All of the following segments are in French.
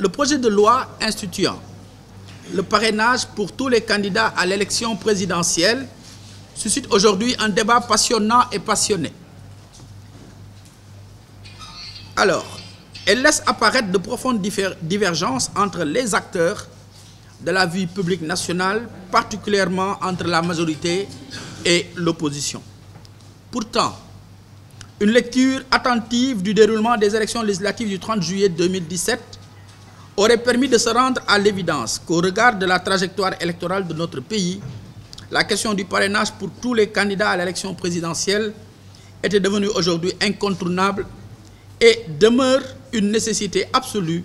le projet de loi instituant le parrainage pour tous les candidats à l'élection présidentielle suscite aujourd'hui un débat passionnant et passionné. Alors, elle laisse apparaître de profondes divergences entre les acteurs de la vie publique nationale, particulièrement entre la majorité et l'opposition. Pourtant, une lecture attentive du déroulement des élections législatives du 30 juillet 2017 aurait permis de se rendre à l'évidence qu'au regard de la trajectoire électorale de notre pays, la question du parrainage pour tous les candidats à l'élection présidentielle était devenue aujourd'hui incontournable et demeure une nécessité absolue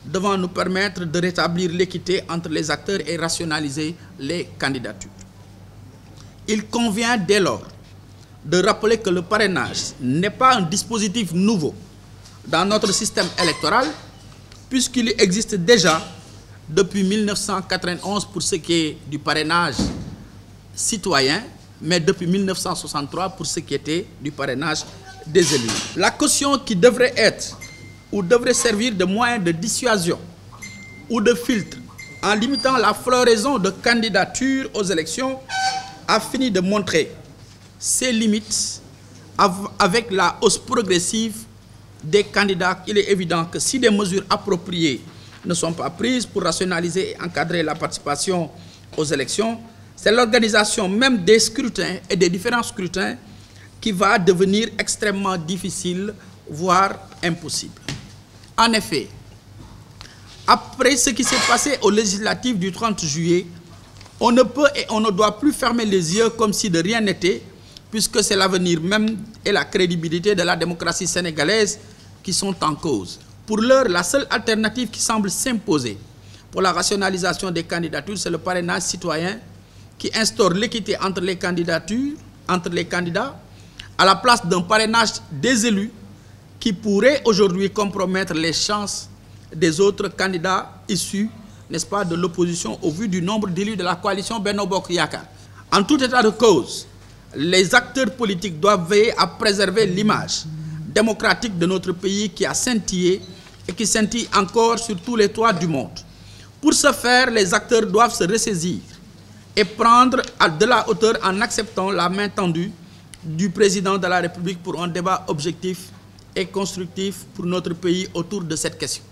devant nous permettre de rétablir l'équité entre les acteurs et rationaliser les candidatures. Il convient dès lors de rappeler que le parrainage n'est pas un dispositif nouveau dans notre système électoral, puisqu'il existe déjà depuis 1991 pour ce qui est du parrainage citoyen, mais depuis 1963 pour ce qui était du parrainage des élus. La caution qui devrait être ou devrait servir de moyen de dissuasion ou de filtre en limitant la floraison de candidatures aux élections a fini de montrer ses limites avec la hausse progressive des candidats. Il est évident que si des mesures appropriées ne sont pas prises pour rationaliser et encadrer la participation aux élections, c'est l'organisation même des scrutins et des différents scrutins qui va devenir extrêmement difficile, voire impossible. En effet, après ce qui s'est passé aux législatives du 30 juillet, on ne peut et on ne doit plus fermer les yeux comme si de rien n'était, puisque c'est l'avenir même et la crédibilité de la démocratie sénégalaise qui sont en cause. Pour l'heure, la seule alternative qui semble s'imposer pour la rationalisation des candidatures, c'est le parrainage citoyen qui instaure l'équité entre les candidatures, entre les candidats, à la place d'un parrainage des élus qui pourrait aujourd'hui compromettre les chances des autres candidats issus, n'est-ce pas, de l'opposition au vu du nombre d'élus de la coalition Benno Bokk Yakaar. En tout état de cause, les acteurs politiques doivent veiller à préserver l'image démocratique de notre pays qui a scintillé et qui scintille encore sur tous les toits du monde. Pour ce faire, les acteurs doivent se ressaisir et prendre de la hauteur en acceptant la main tendue du président de la République pour un débat objectif et constructif pour notre pays autour de cette question.